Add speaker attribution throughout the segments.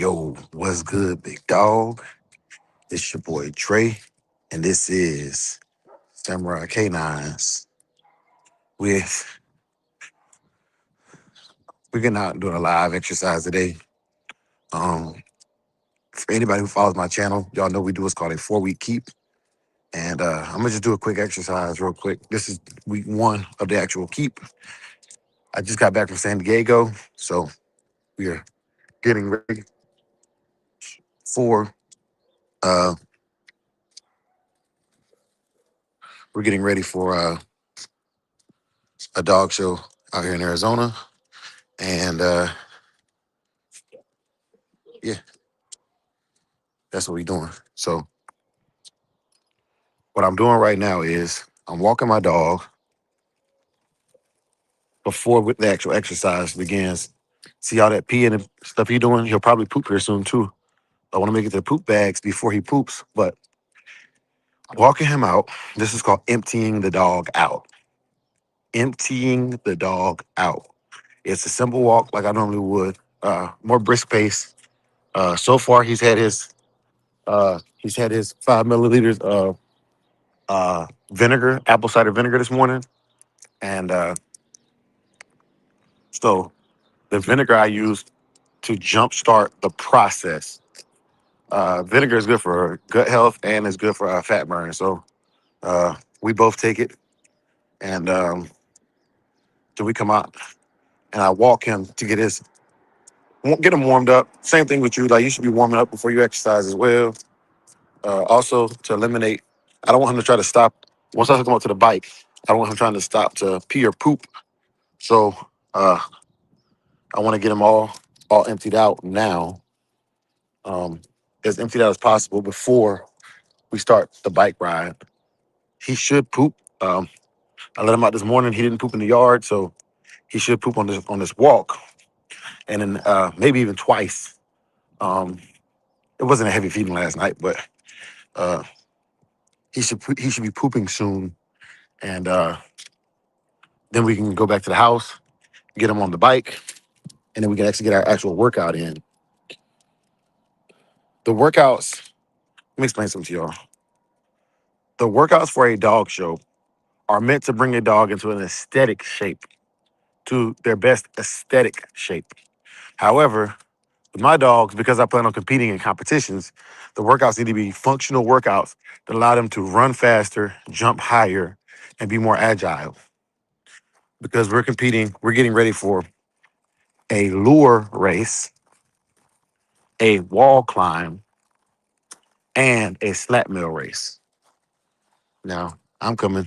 Speaker 1: Yo, what's good, big dog? It's your boy Trey, and this is Samurai K9s. With we're getting out and doing a live exercise today. Um, for anybody who follows my channel, y'all know we do what's called a 4-week keep. And I'm gonna just do a quick exercise real quick. This is week one of the actual keep. I just got back from San Diego, so we are getting ready for uh we're getting ready for a dog show out here in Arizona. And yeah, that's what we're doing. So what I'm doing right now is I'm walking my dog before the actual exercise begins. See all that pee and stuff he doing? He'll probably poop here soon too. I want to make it to the poop bags before he poops, but walking him out, this is called emptying the dog out. Emptying the dog out. It's a simple walk like I normally would, more brisk pace. So far he's had his 5 milliliters of vinegar, apple cider vinegar this morning. And so the vinegar I use to jumpstart the process. Vinegar is good for gut health and it's good for fat burn. So we both take it, and till we come out, and I walk him to get him warmed up. Same thing with you. Like you should be warming up before you exercise as well. Also to eliminate, I don't want him to try to stop once I come up to the bike. I don't want him trying to stop to pee or poop. So uh, I want to get him all emptied out now, as emptied out as possible before we start the bike ride. He should poop. I let him out this morning. He didn't poop in the yard, so he should poop on this walk, and then maybe even twice. Um, it wasn't a heavy feeding last night, but uh, he should be pooping soon, and then we can go back to the house, get him on the bike, and then we can actually get our actual workout in. The workouts. Let me explain something to y'all. The workouts for a dog show are meant to bring a dog into an aesthetic shape, to their best aesthetic shape. However, with my dogs, because I plan on competing in competitions, the workouts need to be functional workouts that allow them to run faster, jump higher, and be more agile. Because we're getting ready for a lure race, a wall climb, and a slap mill race. Now, I'm coming.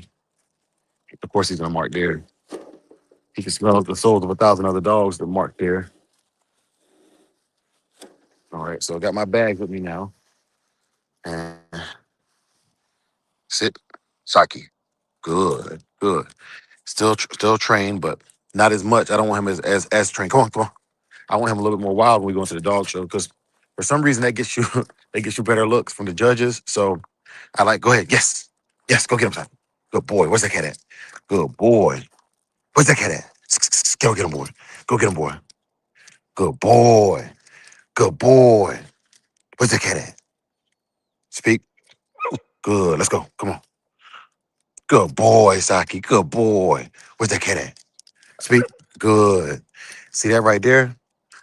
Speaker 1: Of course, he's going to mark there. He can smell the souls of 1,000 other dogs that mark there. All right, so I got my bag with me now. And sit, Saki. Good, good. Still trained, but not as much. I don't want him as trained. Come on. I want him a little bit more wild when we go into the dog show because for some reason that gets you that gets you better looks from the judges. So I like, go ahead. Yes, go get him, son. Good boy. Where's that cat at? Good boy. Where's that cat at? Go get him, boy. Go get him, boy. Good boy. Good boy. Where's that cat at? Speak. Good. Let's go. Come on. Good boy, Saki. Good boy. Where's that cat at? Speak. Good. See that right there?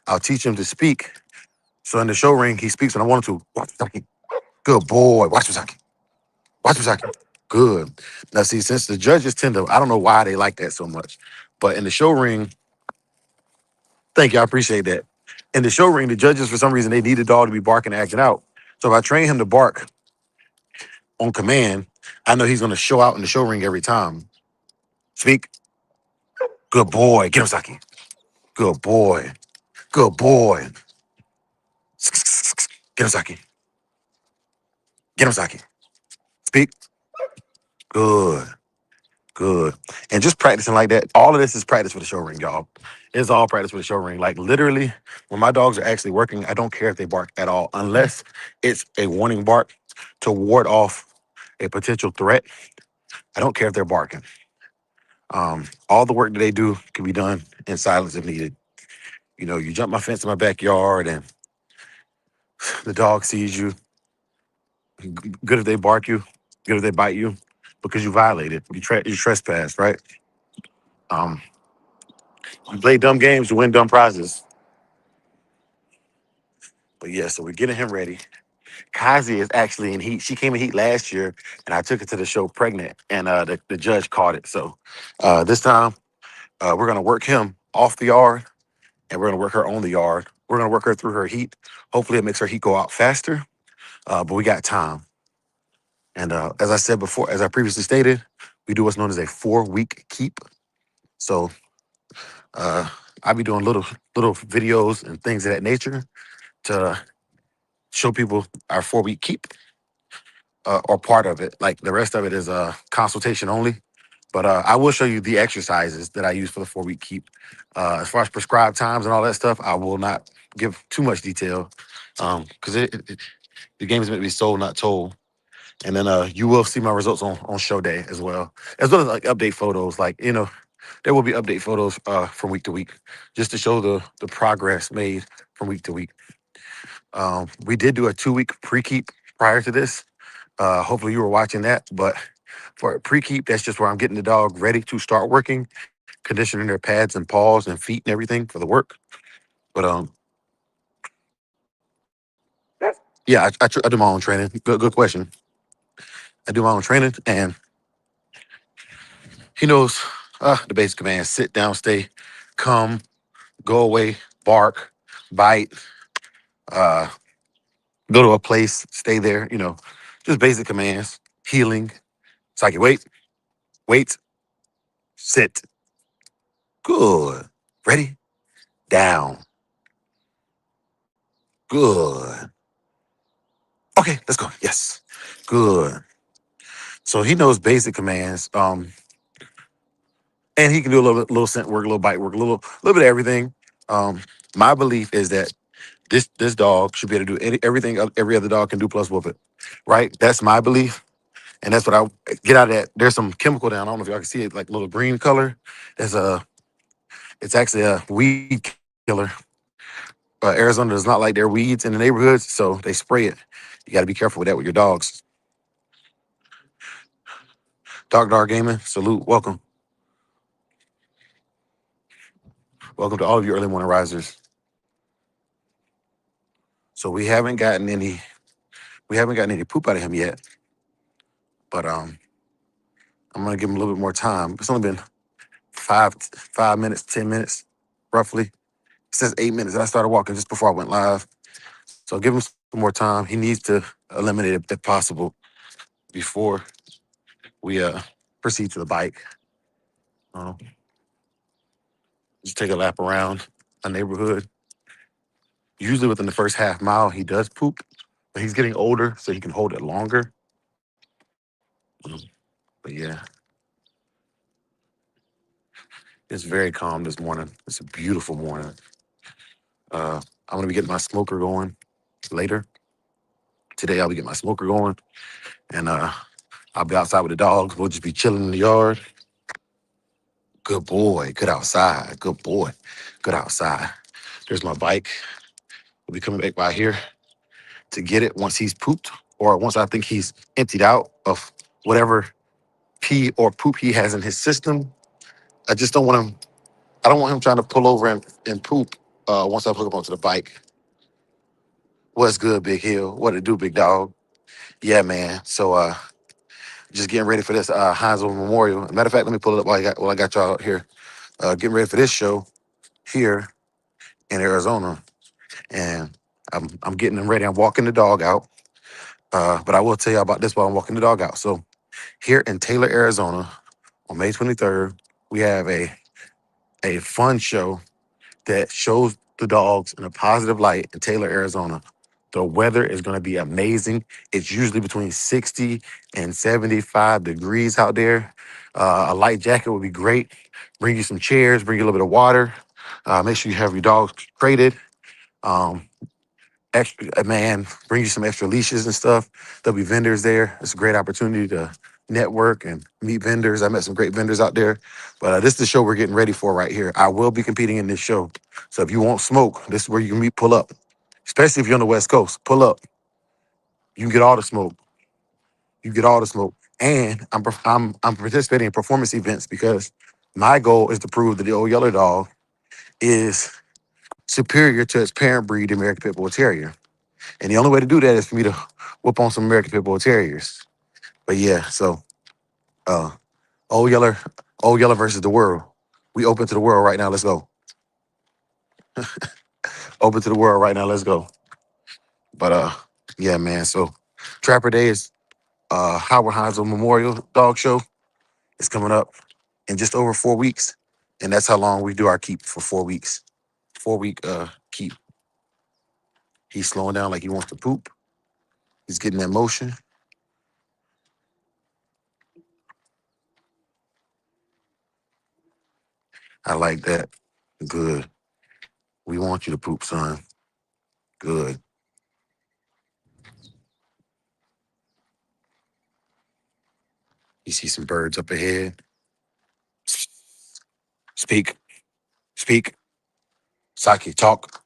Speaker 1: I'll teach him to speak. So in the show ring, he speaks when I want him to. Watch Misaki. Good boy. Watch Misaki. Watch Misaki. Good. Now, see, since the judges tend to, I don't know why they like that so much, but in the show ring, thank you, I appreciate that. In the show ring, the judges, for some reason, they need the dog to be barking and acting out. So if I train him to bark on command, I know he's going to show out in the show ring every time. Speak. Good boy. Get him, Saki. Good boy. Good boy. Get him, Saki. Get him, Saki. Speak. Good. Good. And just practicing like that. All of this is practice for the show ring, y'all. It's all practice for the show ring. Like literally, when my dogs are actually working, I don't care if they bark at all, unless it's a warning bark to ward off a potential threat. I don't care if they're barking. All the work that they do can be done in silence if needed. You know, you jump my fence in my backyard and The dog sees you. Good if they bark you. Good if they bite you, because you violated. You trespassed, right? Um, you play dumb games, you win dumb prizes. But yeah, so we're getting him ready. Kazi is actually in heat. She came in heat last year, and I took her to the show pregnant, and the judge caught it. So this time, we're gonna work him off the yard, and we're gonna work her on the yard. We're gonna work her through her heat. Hopefully, it makes her heat go out faster. But we got time. And as I said before, as I previously stated, we do what's known as a 4-week keep. So uh, I'll be doing little videos and things of that nature to show people our 4-week keep, or part of it. Like the rest of it is consultation only. But I will show you the exercises that I use for the 4-week keep. As far as prescribed times and all that stuff, I will not give too much detail, because the game is meant to be sold, not told. And then you will see my results on show day as well as like update photos. Like, there will be update photos from week to week, just to show the progress made from week to week. We did do a 2-week pre-keep prior to this. Hopefully you were watching that. But for a pre-keep, that's just where I'm getting the dog ready to start working, conditioning their pads and paws and feet and everything for the work. But yeah, I do my own training. Good question. I do my own training, and he knows the basic commands: sit down, stay, come, go away, bark, bite, uh, go to a place, stay there. Just basic commands. Healing. Psyche, wait, sit. Good. Ready? Down. Good. Okay, let's go. Yes. Good. So he knows basic commands. And he can do a little scent work, a little bite work, a little bit of everything. Um, my belief is that this dog should be able to do everything every other dog can do plus whoop it. Right? That's my belief. And that's what I get out of that. There's some chemical down. I don't know if y'all can see it, like a little green color. It's actually a weed killer. Arizona does not like their weeds in the neighborhoods, so they spray it. You got to be careful with that with your dogs. Dog Gaming, salute, welcome to all of you early morning risers. So we haven't gotten any poop out of him yet, but I'm gonna give him a little bit more time. It's only been 5 minutes, 10 minutes, roughly. It says 8 minutes, and I started walking just before I went live. So give him some more time. He needs to eliminate it if possible before we proceed to the bike. Uh, just take a lap around a neighborhood. Usually within the first half mile, he does poop, but he's getting older, so he can hold it longer. Mm, But yeah, it's very calm this morning. It's a beautiful morning. I'm gonna be getting my smoker going later today. I'll be getting my smoker going, and I'll be outside with the dogs. We'll just be chilling in the yard. Good boy. Good outside. Good boy. Good outside. There's my bike. We'll be coming back by here to get it once he's pooped, or once I think he's emptied out of whatever pee or poop he has in his system. I just don't want him. I don't want him trying to pull over and poop once I hook up onto the bike. What's good, Big Hill? What it do, big dog? Yeah, man. So just getting ready for this Heinzville Memorial. Matter of fact, let me pull it up while I got y'all out here. Getting ready for this show here in Arizona, and I'm getting them ready. I'm walking the dog out. But I will tell you about this while I'm walking the dog out. So here in Taylor, Arizona, on May 23rd, we have a fun show that shows the dogs in a positive light in Taylor, Arizona. The weather is going to be amazing. It's usually between 60 and 75 degrees out there. A light jacket would be great. Bring you some chairs, bring you a little bit of water. Make sure you have your dogs crated. Um, man, bring you some extra leashes and stuff. There'll be vendors there. It's a great opportunity to network and meet vendors. I met some great vendors out there. But this is the show we're getting ready for right here. I will be competing in this show. So if you want smoke, this is where you can meet, pull up. especially if you're on the West Coast. Pull up. You can get all the smoke. You get all the smoke. And I'm participating in performance events because my goal is to prove that the old yellow dog is superior to its parent breed, the American Pit Bull Terrier. And the only way to do that is for me to whoop on some American Pit Bull Terriers. But yeah, so uh old yeller, old yeller versus the world. We open to the world right now. Let's go. Open to the world right now. Let's go. But yeah, man. So Trapper Day is Howard Heinzel Memorial Dog Show. It's coming up in just over 4 weeks. And that's how long we do our keep for 4 weeks. 4 week keep. He's slowing down like he wants to poop. He's getting that motion. I like that. Good. We want you to poop, son. Good. You see some birds up ahead. Speak. Speak. Saki, talk.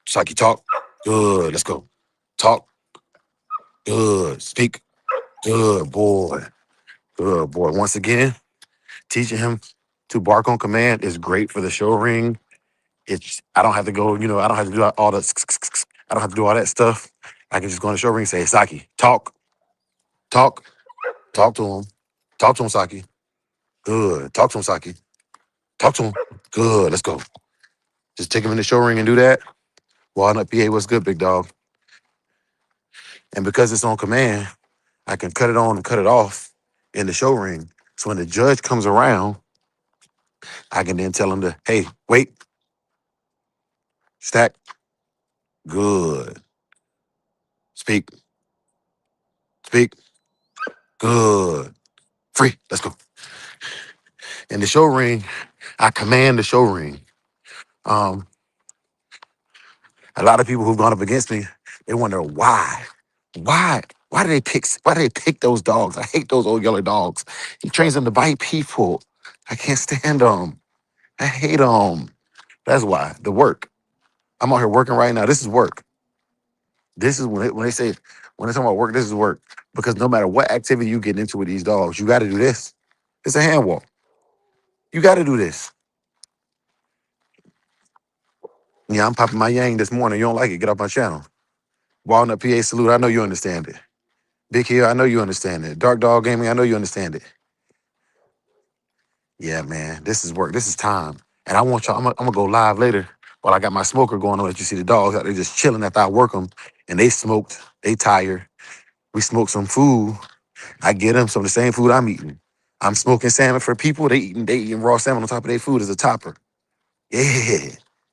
Speaker 1: Saki, talk. Good. Let's go. Talk. Good. Speak. Good boy. Good boy. Once again, teaching him to bark on command is great for the show ring. It's I don't have to go, I don't have to do all the I don't have to do all that stuff. I can just go on the show ring and say, Saki, talk, talk, talk to him. Talk to him, Saki. Good. Talk to him, Saki. Talk to him. Good. Let's go. Just take him in the show ring and do that. Walnut PA, what's good, big dog? And because it's on command, I can cut it on and cut it off in the show ring. So when the judge comes around, I can then tell him to, hey, wait, stack, good. Speak, speak, good. Free, let's go. In the show ring, I command the show ring. Um, a lot of people who've gone up against me, they wonder why. Why? Why do they pick those dogs? I hate those old yellow dogs. He trains them to bite people. I can't stand them. I hate them. That's why. The work. I'm out here working right now. This is work. This is when they say when they talk about work, this is work. Because no matter what activity you get into with these dogs, you gotta do this. It's a hand walk. You gotta do this. Yeah, I'm popping my yang this morning. You don't like it, get off my channel. Walnut PA salute, I know you understand it. Big Hill, I know you understand it. Dark Dog Gaming, I know you understand it. Yeah, man, this is work. This is time. And I want y'all, I'm gonna go live later while I got my smoker going on. Let you see the dogs out there just chilling after I work them. And they smoked, they tired. We smoked some food. I get them some of the same food I'm eating. I'm smoking salmon for people. They eating raw salmon on top of their food as a topper. Yeah.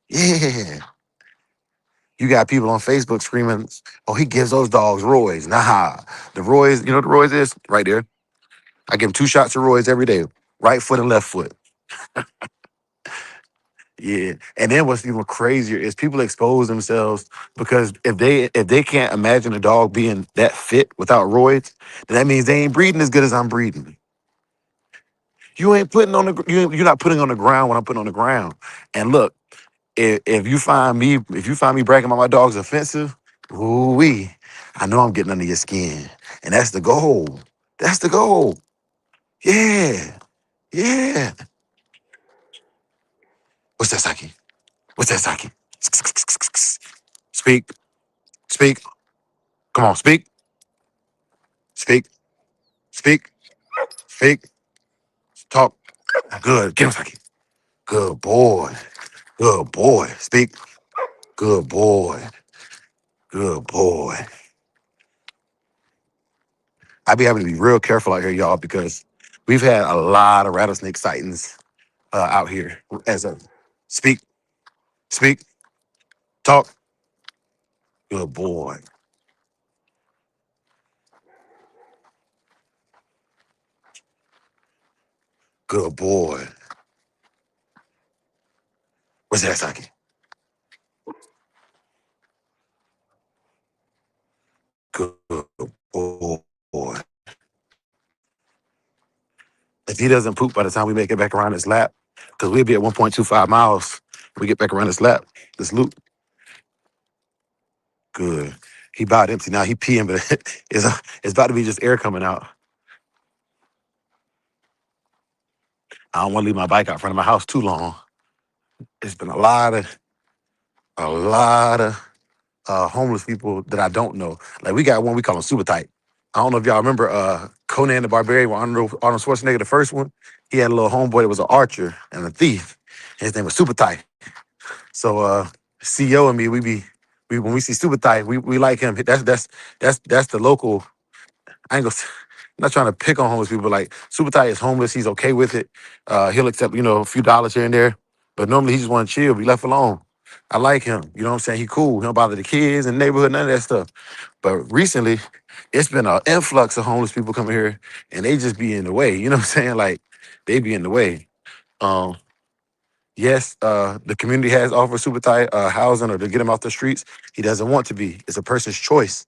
Speaker 1: Yeah. You got people on Facebook screaming, oh, he gives those dogs Roy's. Nah. The Roy's, you know what the Roy's is? Right there. I give them 2 shots of Roy's every day. Right foot and left foot. Yeah. And then what's even crazier is people expose themselves because if they can't imagine a dog being that fit without roids, then that means they ain't breeding as good as I'm breeding. You ain't putting on the you're not putting on the ground what I'm putting on the ground. And look, if you find me bragging about my dog's offensive, ooh wee, I know I'm getting under your skin. And that's the goal. That's the goal. Yeah. Yeah. What's that, Saki? What's that, Saki? Speak. Speak. Come on, speak. Speak. Speak. Speak. Talk. Good. Get him, Saki. Good boy. Good boy. Speak. Good boy. Good boy. I be having to be real careful out here, y'all, because we've had a lot of rattlesnake sightings out here. As a speak, speak, talk. Good boy. Good boy. What's that, Saki? Good boy. If he doesn't poop by the time we make it back around his lap, because we'll be at 1.25 miles, we get back around his lap, this loop. Good. He about empty now. He peeing, but it's about to be just air coming out. I don't want to leave my bike out front of my house too long. It's been a lot of homeless people that I don't know. Like we got one we call him super tight. I don't know if y'all remember Conan the Barbarian with Arnold Schwarzenegger, the first one. He had a little homeboy that was an archer and a thief. His name was Super Tight. So CEO and me, we when we see Super Tight, we like him. That's the local. I ain't gonna. I'm not trying to pick on homeless people. But like Super Tight is homeless. He's okay with it. He'll accept a few dollars here and there. But normally he just want to chill, be left alone. I like him. You know what I'm saying? He cool. He don't bother the kids and neighborhood, none of that stuff. But recently, it's been an influx of homeless people coming here, and they just be in the way. You know what I'm saying? Like they be in the way. Um, yes, the community has offered Super Tight housing or to get him off the streets. He doesn't want to be. It's a person's choice.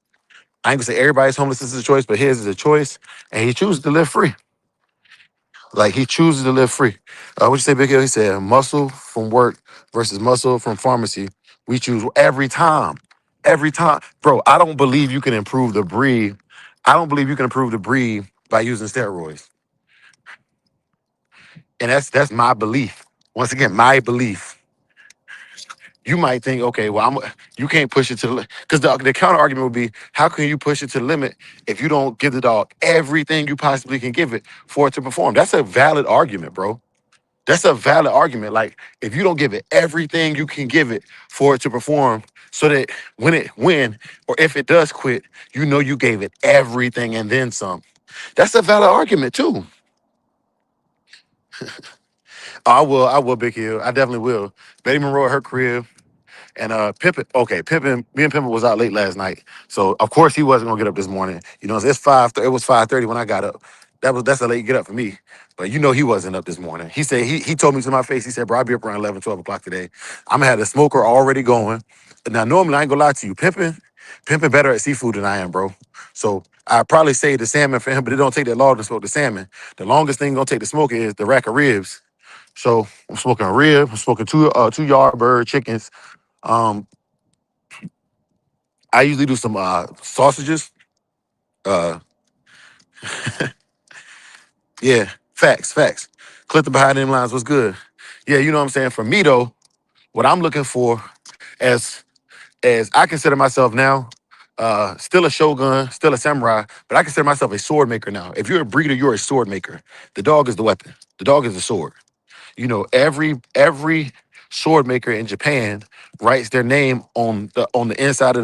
Speaker 1: I ain't gonna say everybody's homelessness is a choice, but his is a choice, and he chooses to live free. Like he chooses to live free. What you say, Big Hill? He said, muscle from work versus muscle from pharmacy. We choose every time. Every time. Bro, I don't believe you can improve the breed. I don't believe you can improve the breed by using steroids. And that's my belief. Once again, my belief. You might think, okay, well, you can't push it to the limit. Because the counter argument would be, how can you push it to the limit if you don't give the dog everything you possibly can give it for it to perform? That's a valid argument, bro. That's a valid argument. Like, if you don't give it everything you can give it for it to perform, so that when or if it does quit, you know you gave it everything and then some. That's a valid argument too. I will, Big Hill. I definitely will. Betty Monroe at her crib. And Pippin, okay, Pippin, me and Pippin was out late last night, so of course he wasn't gonna get up this morning. It's 5. It was 5:30 when I got up. That's a late get up for me. But he wasn't up this morning. He said he told me to my face. He said, "Bro, I'll be up around 11, 12 o'clock today. I'm gonna have the smoker already going." Now normally I ain't gonna lie to you, Pimpin better at seafood than I am, bro. So I probably say the salmon for him, but it don't take that long to smoke the salmon. The longest thing gonna take to smoke it is the rack of ribs. So I'm smoking a rib. I'm smoking two yard bird chickens. Um, I usually do some sausages. Uh, yeah, facts. Clip the behind them lines was good. Yeah, you know what I'm saying. For me though, what I'm looking for, as as I consider myself now, still a shogun, still a samurai, but I consider myself a sword maker now. If you're a breeder, you're a sword maker. The dog is the weapon. The dog is the sword. Every sword maker in Japan writes their name on the inside of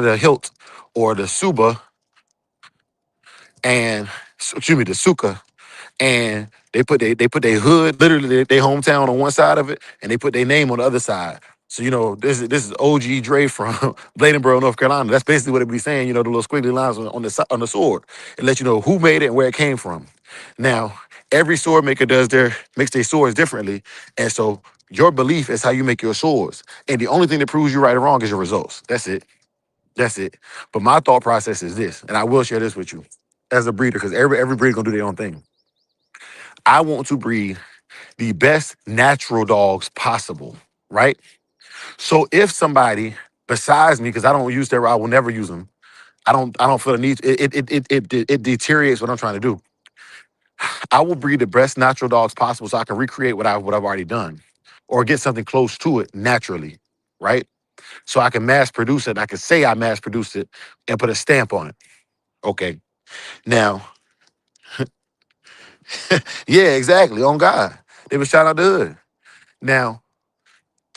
Speaker 1: the hilt or the suba and excuse me, the suka, and they put their hood, literally their hometown on one side of it, and they put their name on the other side. So this is OG Dre from Bladenboro, North Carolina. That's basically what it be saying. The little squiggly lines on the sword. It lets you know who made it and where it came from. Now, every sword maker makes their swords differently, and so your belief is how you make your swords. And the only thing that proves you right or wrong is your results. That's it. That's it. But my thought process is this, and I will share this with you as a breeder, because every breeder gonna do their own thing. I want to breed the best natural dogs possible, right? So if somebody besides me, because I don't use steroid, I will never use them. I don't feel the need. It deteriorates what I'm trying to do. I will breed the best natural dogs possible so I can recreate what I've already done, or get something close to it naturally, right? So I can mass produce it. And I can say I mass produced it and put a stamp on it. Okay. Now, yeah, exactly. On God, they was shot out the hood. Now,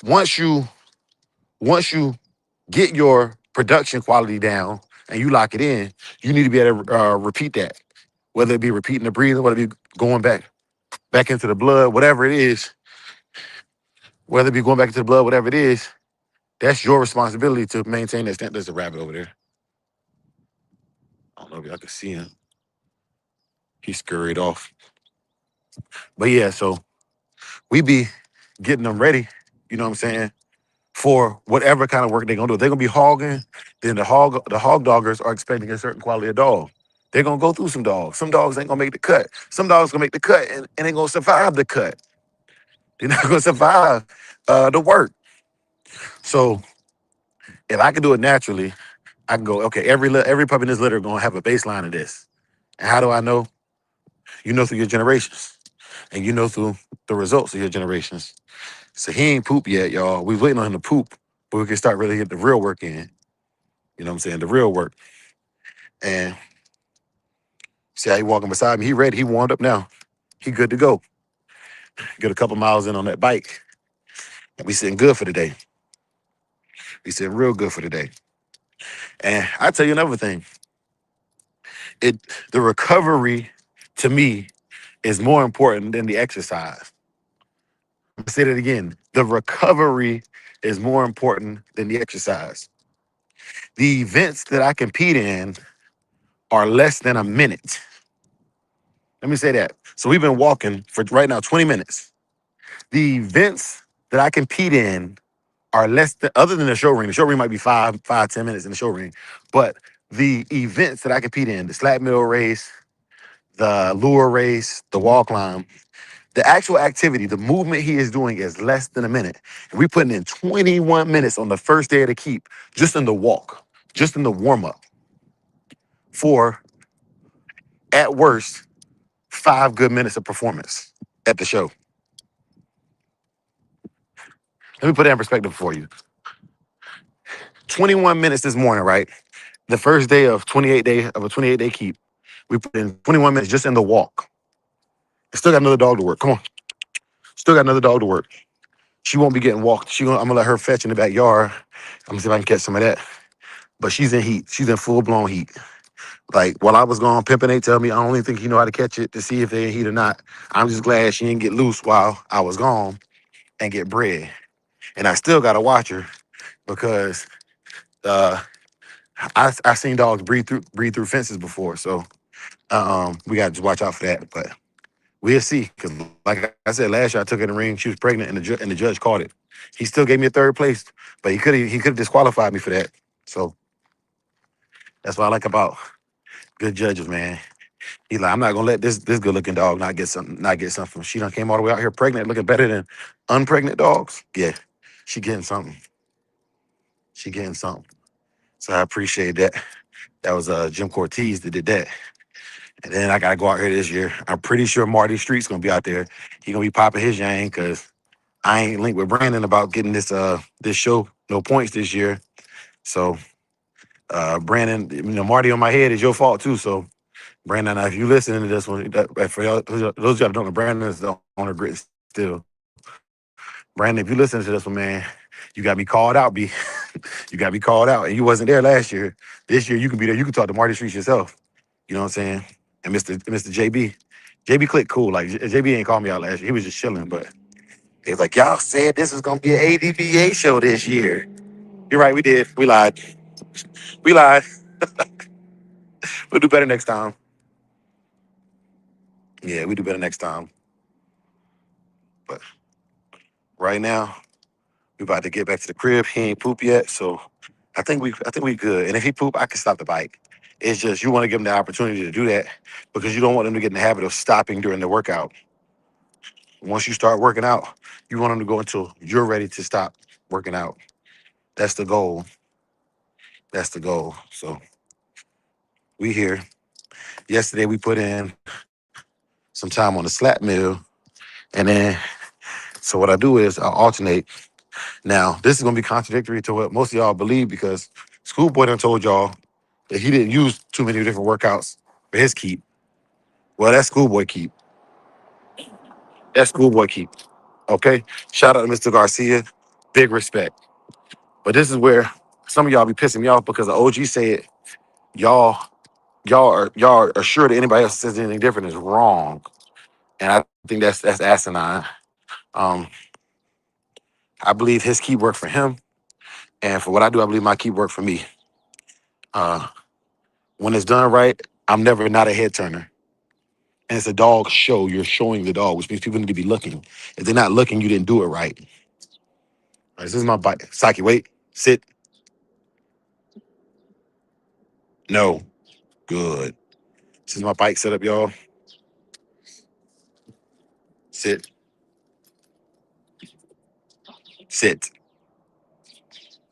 Speaker 1: once you once you get your production quality down and you lock it in, you need to be able to repeat that. Whether it be repeating the breathing, whether it be going back into the blood, whatever it is, whether it be going back into the blood, whatever it is, that's your responsibility to maintain that stand. There's a rabbit over there. I don't know if y'all can see him. He scurried off. But yeah, so we be getting them ready, you know what I'm saying, for whatever kind of work they're gonna do. If they're gonna be hogging, then the hog doggers are expecting a certain quality of dog. They're gonna go through some dogs. Some dogs ain't gonna make the cut. Some dogs gonna make the cut and ain't gonna survive the cut. They're not gonna survive the work. So If I can do it naturally, I can go, okay, every puppy in this litter gonna have a baseline of this. And how do I know? You know through your generations. And you know through the results of your generations. So he ain't poop yet, y'all. We waiting on him to poop, but we can start really getting the real work in. You know what I'm saying? The real work. And see how he walking beside me. He ready. He warmed up now. He good to go. Get a couple miles in on that bike. And we sitting good for the day. We sitting real good for the day. And I tell you another thing. It the recovery to me is more important than the exercise. I'm gonna say that again. The recovery is more important than the exercise. The events that I compete in are less than a minute. Let me say that. So we've been walking for right now 20 minutes. The events that I compete in are less than, other than the show ring. The show ring might be 10 minutes in the show ring. But the events that I compete in, the slab mill race, the lure race, the wall climb, the actual activity, the movement he is doing is less than a minute. And we putting in 21 minutes on the first day of the keep, just in the walk, just in the warm up for, at worst, 5 good minutes of performance at the show. Let me put that in perspective for you. 21 minutes this morning, right? The first day of 28 day keep. We put in 21 minutes just in the walk. Still got another dog to work. Come on. Still got another dog to work. She won't be getting walked. I'm gonna let her fetch in the backyard. I'm gonna see if I can catch some of that. But she's in heat. She's in full blown heat. Like while I was gone, Pimpin' ain't tell me I don't even think he know how to catch it to see if they in heat or not. I'm just glad she didn't get loose while I was gone and get bred. And I still gotta watch her because uh I seen dogs breathe through fences before. So we gotta just watch out for that. But we'll see. Cause like I said, last year I took her in the ring. She was pregnant, and the judge caught it. He still gave me a third place, but he could have disqualified me for that. So that's what I like about good judges, man. He like, I'm not gonna let this good looking dog not get something. She done came all the way out here pregnant, looking better than unpregnant dogs. Yeah, she getting something. She getting something. So I appreciate that. That was Jim Cortez that did that. And then I gotta go out here this year. I'm pretty sure Marty Street's gonna be out there. He gonna be popping his yang because I ain't linked with Brandon about getting this show no points this year. So Brandon, Marty on my head is your fault too. So Brandon, if you listening to this one, for y'all, those of y'all that don't know, Brandon is the owner of Grit still. Brandon, if you listen to this one, man, you got me called out, B. You got me called out, and you wasn't there last year. This year you can be there. You can talk to Marty Streets yourself. You know what I'm saying? And Mr. JB, JB Click cool. Like JB ain't called me out last year. He was just chilling, but he was like, y'all said this was gonna be an ADBA show this year. You're right, we did. We lied. We lied. We'll do better next time. Yeah, we do better next time. But right now, we about to get back to the crib. He ain't poop yet, so I think we good. And if he poop, I can stop the bike. It's just you want to give him the opportunity to do that because you don't want him to get in the habit of stopping during the workout. Once you start working out, you want him to go until you're ready to stop working out. That's the goal. That's the goal. So we here. Yesterday we put in some time on the slap mill, and then so what I do is I alternate. Now this is gonna be contradictory to what most of y'all believe because Schoolboy done told y'all that he didn't use too many different workouts for his keep. Well, that's Schoolboy keep. That's Schoolboy keep. Okay. Shout out to Mr. Garcia. Big respect. But this is where some of y'all be pissing me off because the OG said y'all y'all are sure that anybody else says anything different is wrong. And I think that's asinine. Um, I believe his keep worked for him. And for what I do, I believe my keep worked for me. Uh, when it's done right, I'm never not a head turner. And it's a dog show. You're showing the dog, which means people need to be looking. If they're not looking, you didn't do it right. All right, this is my bike. Saki, wait. Sit. No. Good. This is my bike setup, y'all. Sit. Sit.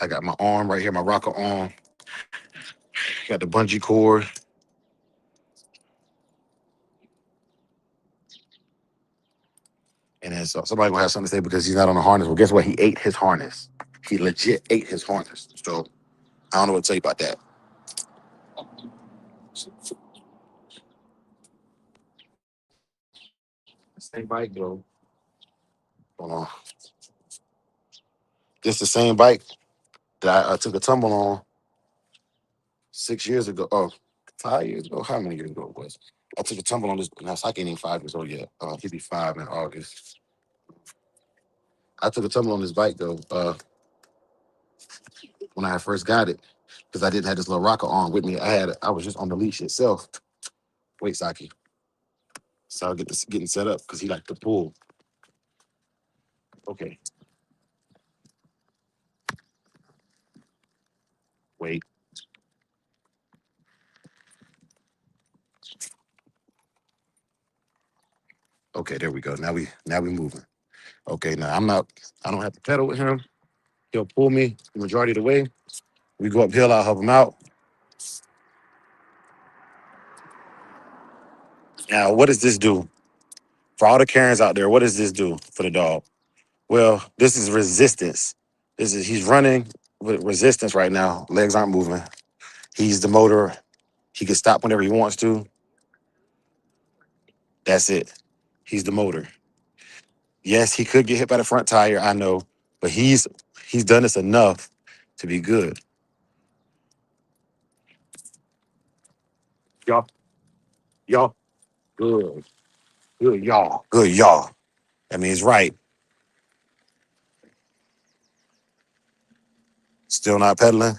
Speaker 1: I got my arm right here, my rocker arm. Got the bungee cord. And then somebody gonna have something to say because he's not on the harness. Well, guess what? He ate his harness. He legit ate his harness. So I don't know what to tell you about that. Same bike though. Hold on. This the same bike that I took a tumble on 6 years ago. Oh, 5 years ago. How many years ago it was? I took a tumble on this. No, I can't even 5 years old yet. He'll be 5 in August. I took a tumble on this bike though. When I first got it, because I didn't have this little rocker on with me. I was just on the leash itself. Wait, Saki. So I'll get this getting set up because he liked to pull. Okay, wait. Okay, there we go. Now we moving. Okay, now I don't have to pedal with him. He'll pull me the majority of the way. We go uphill, I'll help him out. Now, what does this do? For all the Karens out there, what does this do for the dog? Well, this is resistance. He's running with resistance right now. Legs aren't moving. He's the motor. He can stop whenever he wants to. That's it. He's the motor. Yes, he could get hit by the front tire, I know, but he's done this enough to be good. Y'all, y'all, good, good, y'all, good, y'all. I mean, he's right. Still not pedaling.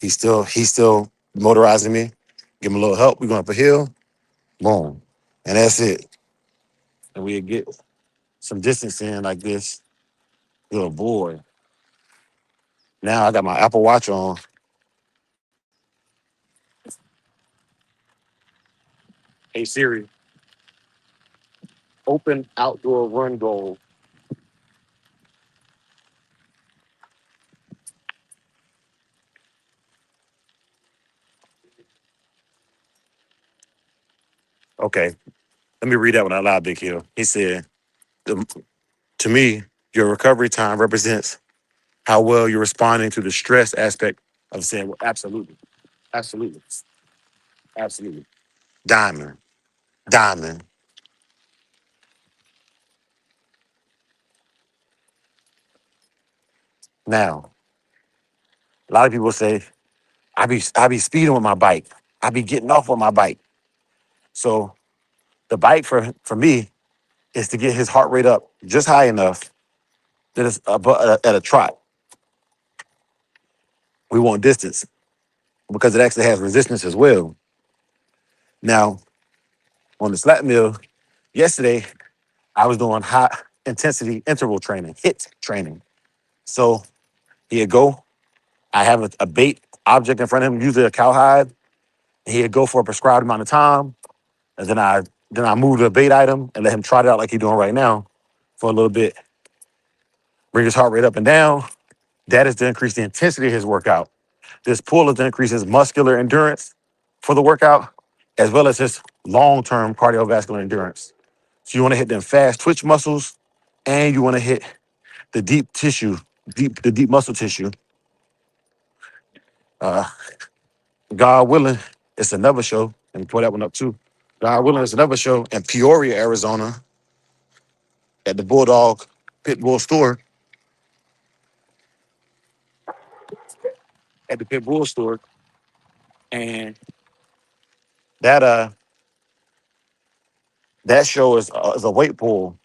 Speaker 1: He's still motorizing me. Give him a little help. We going up a hill. Boom, and that's it. And we get some distance in like this. Good boy. Now I got my Apple Watch on. Hey Siri, open outdoor run goal. Okay, let me read that one out loud, Big Hill. He said, "The- to me, your recovery time represents how well you're responding to the stress aspect of saying, well, absolutely, absolutely, absolutely. Diamond, diamond. Now, a lot of people say, I be speeding with my bike. I be getting off with my bike. So the bike for me is to get his heart rate up just high enough that it's at a trot. We want distance because it actually has resistance as well. Now, on the slap mill, yesterday, I was doing high intensity interval training, HIT training. So he'd go, I have a bait object in front of him, usually a cowhide. He'd go for a prescribed amount of time, and then I move the bait item and let him trot it out like he's doing right now for a little bit, bring his heart rate up and down. That is to increase the intensity of his workout. This pull is to increase his muscular endurance for the workout, as well as his long-term cardiovascular endurance. So you want to hit them fast twitch muscles, and you want to hit the deep tissue, the deep muscle tissue. Uh, God willing, it's another show. Let me pull that one up too. God willing, it's another show in Peoria, Arizona, at the Bulldog Pitbull store. At the Pitbull store, and that that show is a weight pull.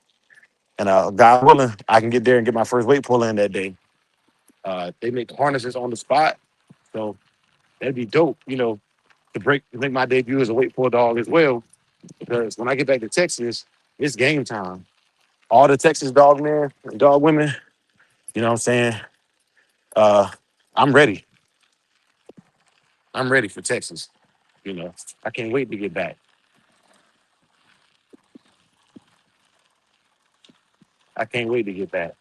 Speaker 1: And God willing, I can get there and get my first weight pull in that day. They make harnesses on the spot, so that'd be dope. To make my debut as a weight pull dog as well. Because when I get back to Texas, it's game time. All the Texas dog men and dog women, you know what I'm saying? Uh, I'm ready. I'm ready for Texas. You know, I can't wait to get back. I can't wait to get back.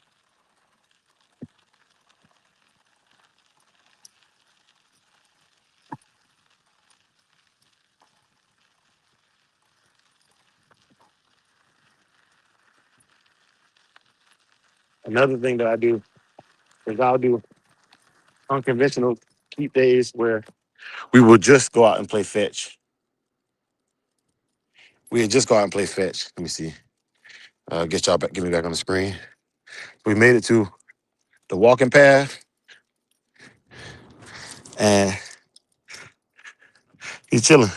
Speaker 1: Another thing that I do is I'll do unconventional keep days where we will just go out and play fetch. We had just go out and play fetch. Let me see. Get y'all back, get me back on the screen. We made it to the walking path, and he's chilling.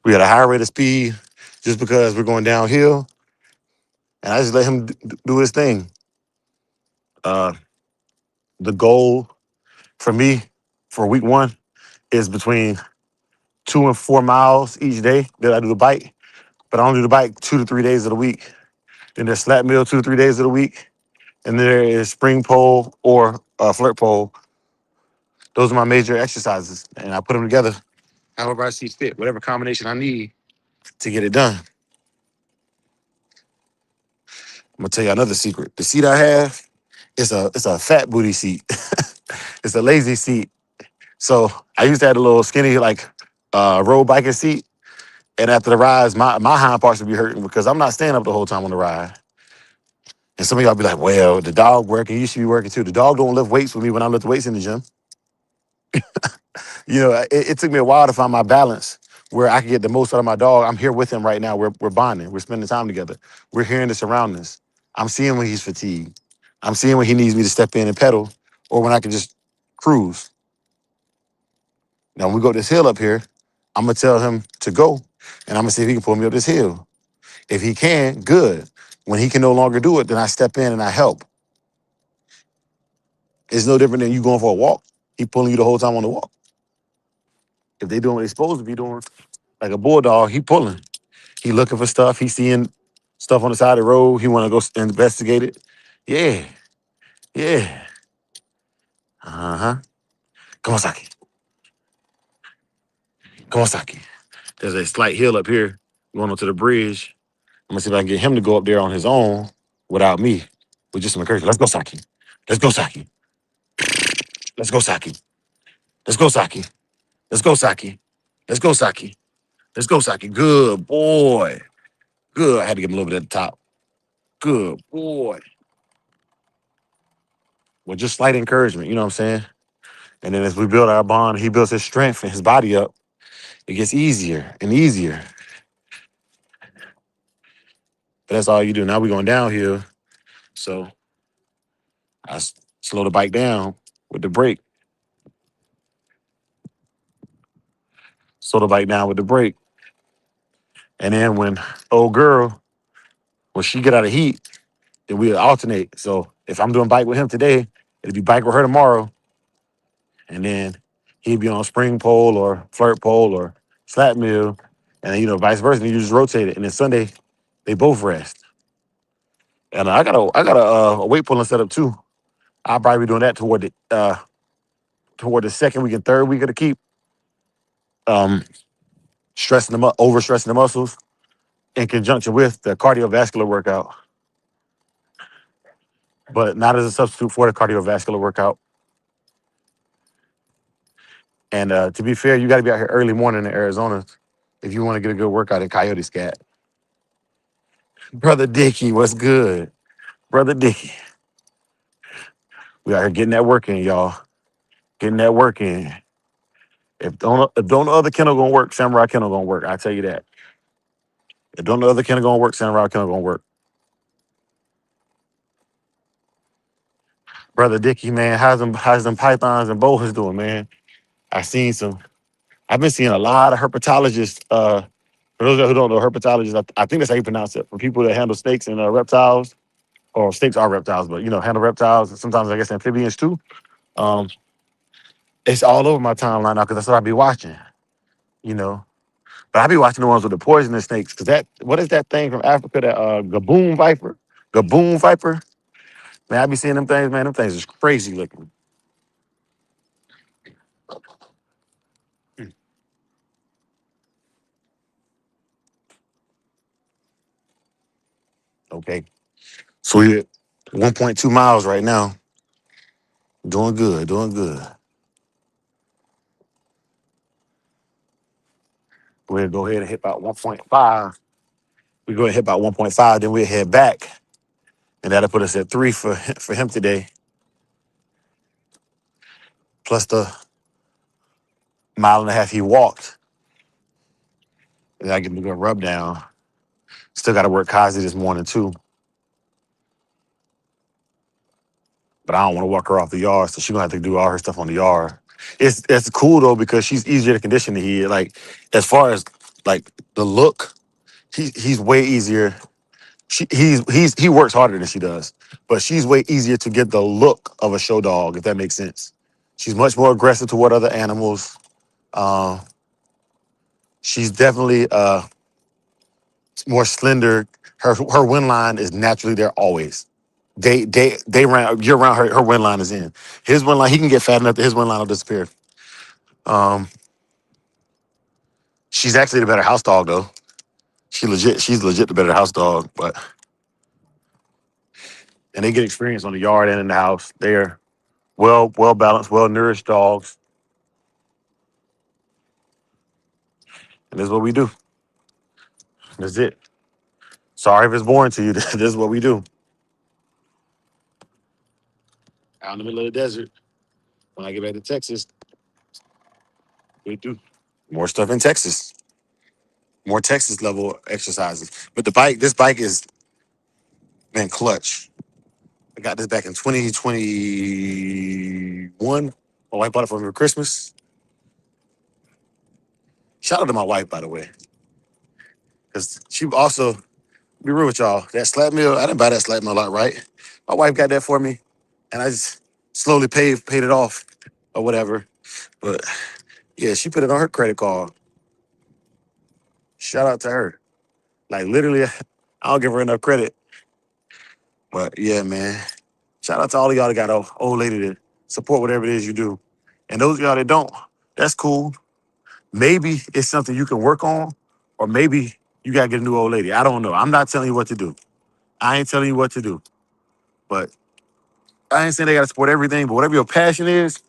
Speaker 1: We had a high rate of speed just because we're going downhill, and I just let him do his thing. Uh, the goal for me for week one is between 2 and 4 miles each day that I do the bike, but I only do the bike 2 to 3 days of the week. Then there's slap meal 2 to 3 days of the week, and there is spring pole or flirt pole. Those are my major exercises, and I put them together however I see fit, whatever combination I need to get it done. I'm gonna tell you another secret. The seat I have is a fat booty seat. It's a lazy seat. So I used to have a little skinny like road biking seat, and after the rides, my hind parts would be hurting because I'm not staying up the whole time on the ride. And some of y'all be like, "Well, the dog working, you should be working too." The dog don't lift weights with me when I lift weights in the gym. It took me a while to find my balance where I can get the most out of my dog. I'm here with him right now. We're bonding. We're spending time together. We're hearing the surroundings. I'm seeing when he's fatigued. I'm seeing when he needs me to step in and pedal, or when I can just cruise. Now, when we go this hill up here, I'm gonna tell him to go, and I'm gonna see if he can pull me up this hill. If he can, good. When he can no longer do it, then I step in and I help. It's no different than you going for a walk. He pulling you the whole time on the walk. If they doing what they supposed to be doing, like a bulldog, he pulling. He looking for stuff. He seeing stuff on the side of the road. He want to go investigate it. Yeah, yeah. Uh huh. Come on, Saki. Come on, Saki. There's a slight hill up here going onto the bridge. I'm gonna see if I can get him to go up there on his own without me, with just some encouragement. Let's go, Saki. Let's go, Saki. Let's go, Saki. Let's go, Saki. Let's go, Saki. Let's go, Saki. Let's go, Saki. Good boy. Good. I had to give him a little bit at the top. Good boy. Well, just slight encouragement. You know what I'm saying? And then as we build our bond, he builds his strength and his body up. It gets easier and easier. But that's all you do. Now we're going downhill. So slow the bike down with the brake. Slow the bike down with the brake. And then when old girl, when she get out of heat, then we'll alternate. So if I'm doing bike with him today, it'll be bike with her tomorrow. And then he'd be on spring pole or flirt pole or slap mill. And then, vice versa. And you just rotate it. And then Sunday, they both rest. And I got a weight pulling setup too. I'll probably be doing that toward the second week and third week of the keep. Um, stressing them up, overstressing the muscles in conjunction with the cardiovascular workout, but not as a substitute for the cardiovascular workout. And to be fair, you got to be out here early morning in Arizona if you want to get a good workout in Coyote Scat. Brother Dicky, what's good? Brother Dicky, we out here getting that work in, y'all. Getting that work in. If don't the other kennel gonna work, Samurai Kennel gonna work. I tell you that. If don't the other kennel gonna work, Samurai Kennel gonna work. Brother Dicky, man, how's them pythons and boas doing, man? I seen some. I've been seeing a lot of herpetologists. For those who don't know, herpetologists, I think that's how you pronounce it. For people that handle snakes and reptiles, or snakes are reptiles, but handle reptiles. And sometimes I guess amphibians too. Um, it's all over my timeline now because that's what I be watching. You know, but I be watching the ones with the poisonous snakes because what is that thing from Africa? That gaboon viper, gaboon viper. Man, I be seeing them things. Man, them things is crazy looking. Okay, so we at 1.2 miles right now. Doing good, doing good. We'll go ahead and hit about 1.5. We go ahead and hit about 1.5, then we'll head back and that'll put us at 3 for him today, plus the mile and a half he walked. And I give him a good rub down. Still got to work Kazi this morning too, but I don't want to walk her off the yard, so she's gonna have to do all her stuff on the yard. It's cool though because she's easier to condition than he is. Like as far as like the look, he's way easier. He works harder than she does, but she's way easier to get the look of a show dog, if that makes sense. She's much more aggressive toward other animals. Uh, she's definitely more slender. Her win line is naturally there always. They ran year round. Her win line is in. His win line, he can get fat enough that his win line will disappear. Um, she's actually the better house dog though. She's legit the better house dog. But and they get experience on the yard and in the house. They're well balanced, well nourished dogs, and this is what we do. That's it. Sorry if it's boring to you. This is what we do. Out in the middle of the desert. When I get back to Texas, we do more stuff in Texas. More Texas level exercises. But this bike is man clutch. I got this back in 2021. My wife bought it for me for Christmas. Shout out to my wife, by the way, because she also be real with y'all. That slap meal, I didn't buy that slap meal lot right. My wife got that for me, and I just slowly paid it off or whatever. But yeah, she put it on her credit card. Shout out to her. Like literally, I don't give her enough credit. But yeah, man. Shout out to all of y'all that got a old lady to support whatever it is you do. And those of y'all that don't, that's cool. Maybe it's something you can work on, or maybe you gotta get a new old lady. I don't know. I'm not telling you what to do. I ain't telling you what to do. But I ain't saying they gotta support everything, but whatever your passion is,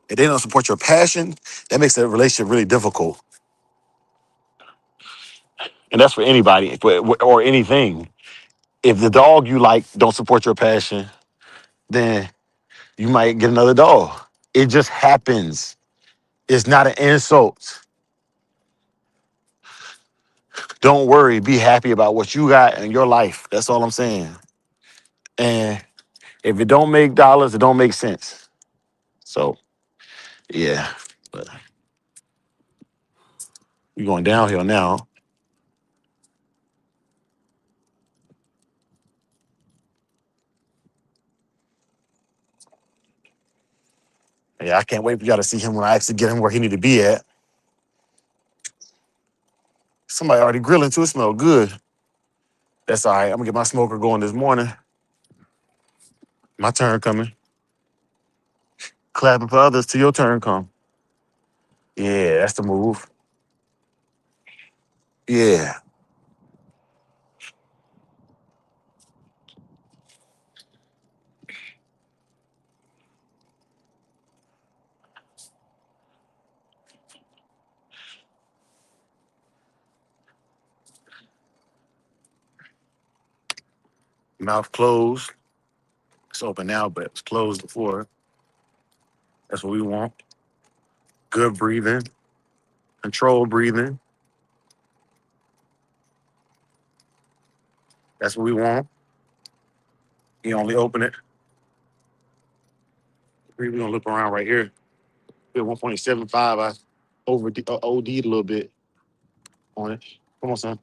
Speaker 1: if they don't support your passion, that makes the relationship really difficult. And that's for anybody or anything. If the dog you like don't support your passion, then you might get another dog. It just happens. It's not an insult. Don't worry. Be happy about what you got in your life. That's all I'm saying. And if it don't make dollars, it don't make sense. So yeah, but we going downhill now. Yeah, I can't wait for y'all to see him when I actually get him where he need to be at. Somebody already grilling too. It smell good. That's all right. I'm gonna get my smoker going this morning. My turn coming. Clapping for others till your turn come. Yeah, that's the move. Yeah. Mouth closed. It's open now, but it's closed before. That's what we want. Good breathing. Controlled breathing. That's what we want. You only open it. We're gonna look around right here. At 1.75, I OD'd a little bit on it. Come on, son.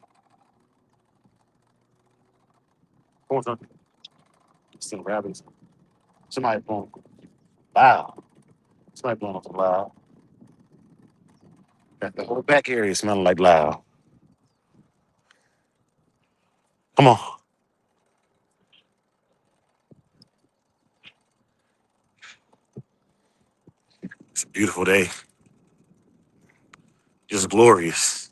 Speaker 1: Come on, son. Still rabbits. Somebody blowing loud. Somebody blowing up loud. Got the whole back area smelling like loud. Come on. It's a beautiful day. Just glorious.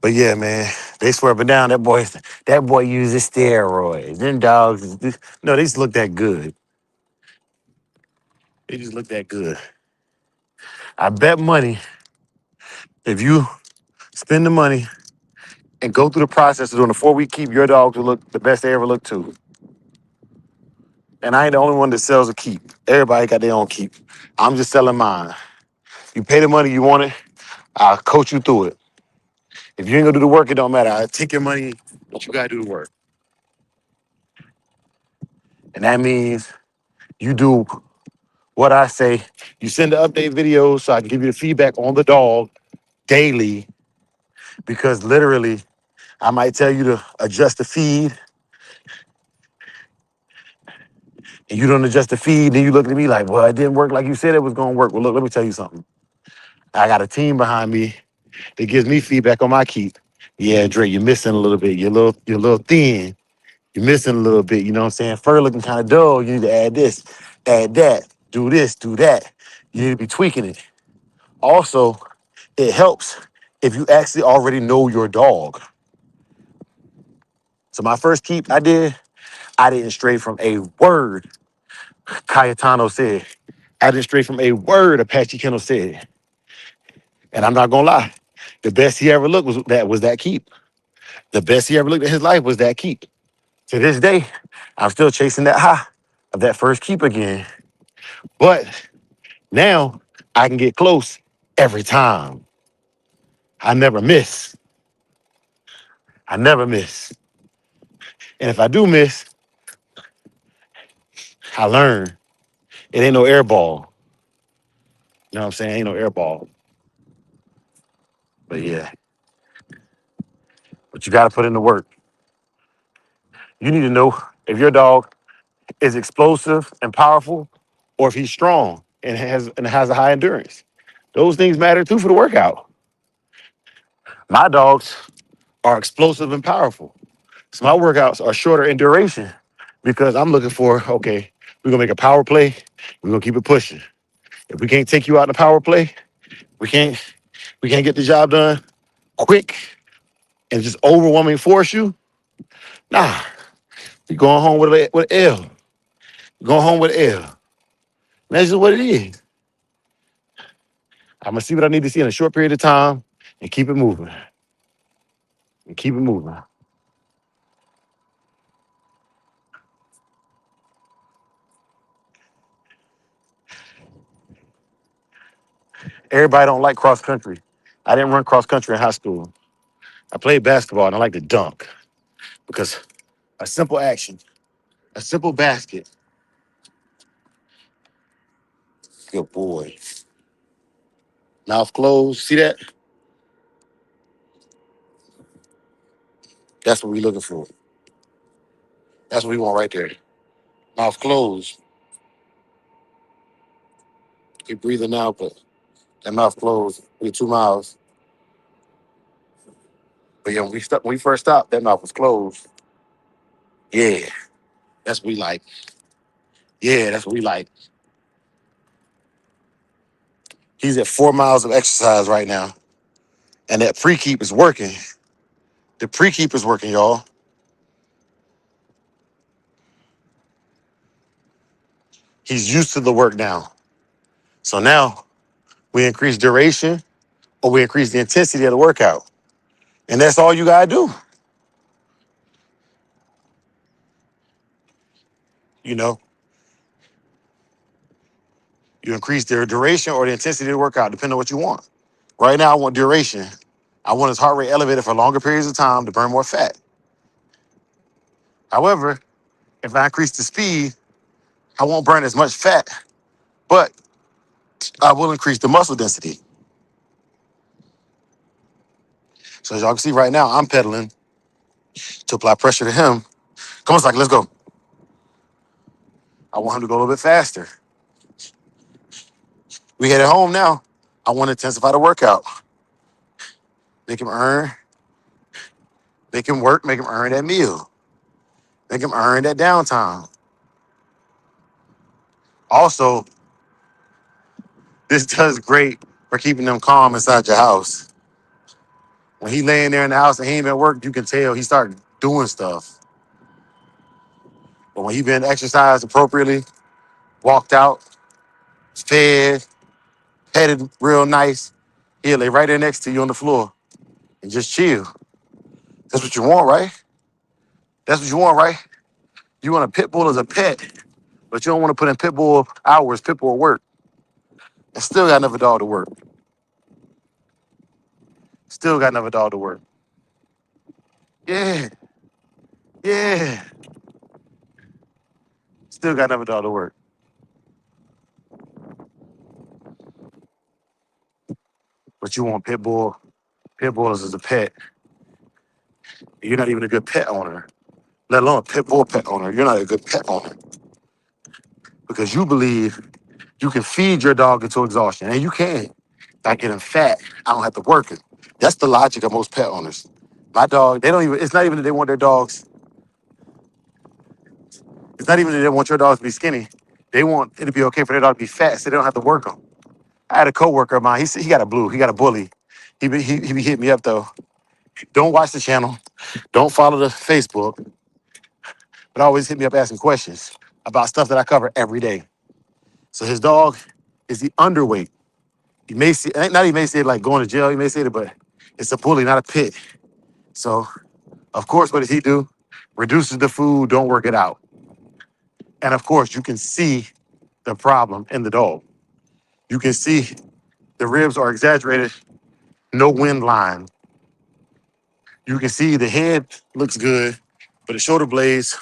Speaker 1: But yeah, man, They swear up and down that boy uses steroids. Them dogs, no, they just look that good. They just look that good. I bet money if you spend the money and go through the process of doing a 4-week keep, your dogs will look the best they ever look too. And I ain't the only one that sells a keep. Everybody got their own keep. I'm just selling mine. You pay the money, you want it, I'll coach you through it. If you ain't gonna do the work, it don't matter. I'll take your money, but you gotta do the work. And that means you do what I say. You send the update videos so I can give you the feedback on the dog daily. Because literally, I might tell you to adjust the feed, and you don't adjust the feed, then you look at me like, well, it didn't work like you said it was gonna work. Well, look, let me tell you something. I got a team behind me that gives me feedback on my keep. Yeah, Dre, you're missing a little bit. You're a little thin. You're missing a little bit. You know what I'm saying? Fur looking kind of dull. You need to add this, add that, do this, do that. You need to be tweaking it. Also, it helps if you actually already know your dog. So my first keep I didn't stray from a word Cayetano said. I didn't stray from a word Apache Kennel said. And I'm not gonna lie. The best he ever looked was that keep. The best he ever looked in his life was that keep. To this day, I'm still chasing that high of that first keep again. But now I can get close every time. I never miss. I never miss. And if I do miss, I learn. It ain't no air ball. You know what I'm saying? Ain't no air ball. But yeah, but you got to put in the work. You need to know if your dog is explosive and powerful, or if he's strong and has a high endurance. Those things matter too for the workout. My dogs are explosive and powerful. So my workouts are shorter in duration because I'm looking for, okay, we're gonna make a power play, we're gonna keep it pushing. If we can't take you out in a power play, we can't we can't get the job done quick and just overwhelming force you. Nah, we going home with an L. Going home with an L. That's just what it is. I'm gonna see what I need to see in a short period of time and keep it moving. And keep it moving. Everybody don't like cross country. I didn't run cross country in high school. I played basketball and I like to dunk because a simple action, a simple basket. Good boy. Mouth closed. See that? That's what we looking for. That's what we want right there. Mouth closed. Keep breathing out, but that mouth closed. We 2 miles. But yeah, when we first stopped, that mouth was closed. Yeah, that's what we like. Yeah, that's what we like. He's at 4 miles of exercise right now. And that pre-keep is working. The pre-keep is working, y'all. He's used to the work now. So now we increase duration or we increase the intensity of the workout. And that's all you gotta do. You know, you increase the duration or the intensity of the workout, depending on what you want. Right now, I want duration. I want his heart rate elevated for longer periods of time to burn more fat. However, if I increase the speed, I won't burn as much fat, but I will increase the muscle density. So as y'all can see right now, I'm pedaling to apply pressure to him. Come on, Saki, let's go. I want him to go a little bit faster. We headed home now. I want to intensify the workout. Make him earn, make him work, make him earn that meal. Make him earn that downtime. Also, this does great for keeping them calm inside your house. When he laying there in the house and he ain't been work, you can tell he started doing stuff. But when he been exercised appropriately, walked out, fed, petted real nice, he'll lay right there next to you on the floor and just chill. That's what you want, right? That's what you want, right? You want a pit bull as a pet, but you don't want to put in pit bull hours, pit bull work. And still got another dog to work. Still got another dog to work. Yeah, yeah. Still got another dog to work. But you want pit bulls as a pet. You're not even a good pet owner, let alone a pit bull pet owner. You're not a good pet owner because you believe you can feed your dog into exhaustion, and you can. By getting fat, I don't have to work it. That's the logic of most pet owners. My dog, they don't even. It's not even that they want their dogs. It's not even that they want your dogs to be skinny. They want it to be okay for their dog to be fat, so they don't have to work them. I had a coworker of mine. He got a blue. He got a bully. He be hitting me up though. Don't watch the channel. Don't follow the Facebook. But always hit me up asking questions about stuff that I cover every day. So his dog is the underweight. He may see, not he may say it like going to jail. He may say it, but it's a bully, not a pit. So of course, what does he do? Reduces the food, don't work it out. And of course, you can see the problem in the dog. You can see the ribs are exaggerated, no wind line. You can see the head looks good, but the shoulder blades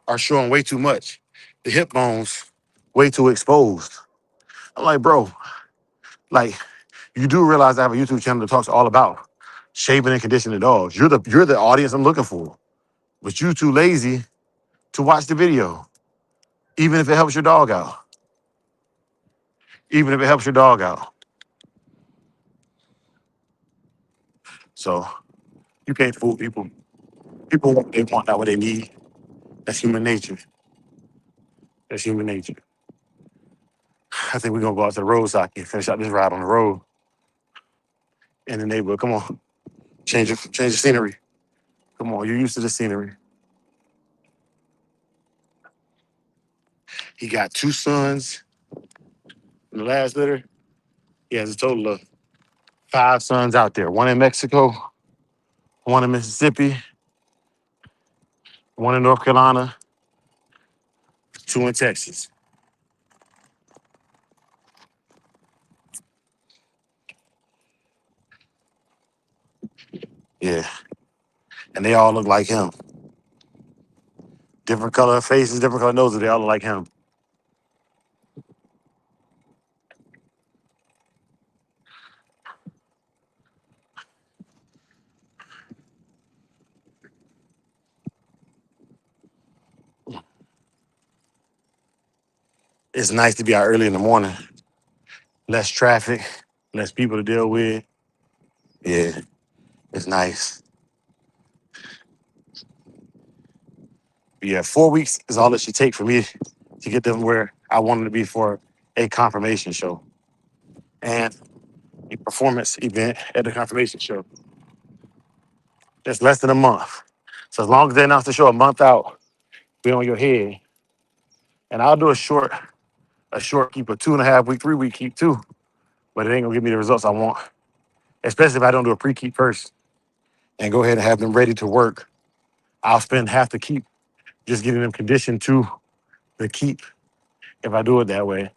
Speaker 1: are showing way too much. The hip bones way too exposed. I'm like, bro, like you do realize I have a YouTube channel that talks all about shaving and conditioning dogs. You're the audience I'm looking for, but you too lazy to watch the video, even if it helps your dog out. Even if it helps your dog out. So you can't fool people. People want what they want, not what they need. That's human nature. That's human nature. I think we're gonna go out to the road so I can finish out this ride on the road in the neighborhood. Come on, change the scenery. Come on, you're used to the scenery. He got two sons in the last litter. He has a total of five sons out there. One in Mexico, one in Mississippi, one in North Carolina, two in Texas. Yeah, and they all look like him. Different color faces, different color noses. They all look like him. It's nice to be out early in the morning. Less traffic, less people to deal with. Yeah, it's nice. Yeah, 4 weeks is all it should take for me to get them where I want them to be for a confirmation show and a performance event at the confirmation show. That's less than a month. So as long as they announce the show a month out, be on your head. And I'll do a short keep, a 2.5 week, 3 week keep too. But it ain't gonna give me the results I want, especially if I don't do a pre-keep first and go ahead and have them ready to work. I'll spend half the keep just getting them conditioned to the keep if I do it that way.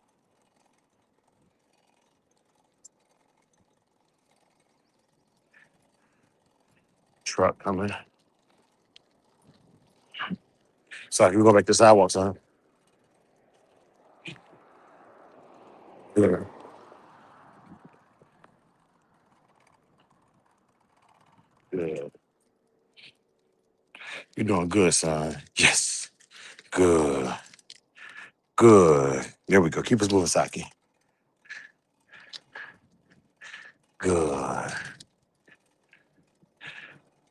Speaker 1: Truck coming. So we go back to the sidewalk, son. Yeah. Yeah. You're doing good, son. Yes. Good. Good. There we go. Keep us moving, Saki. Good.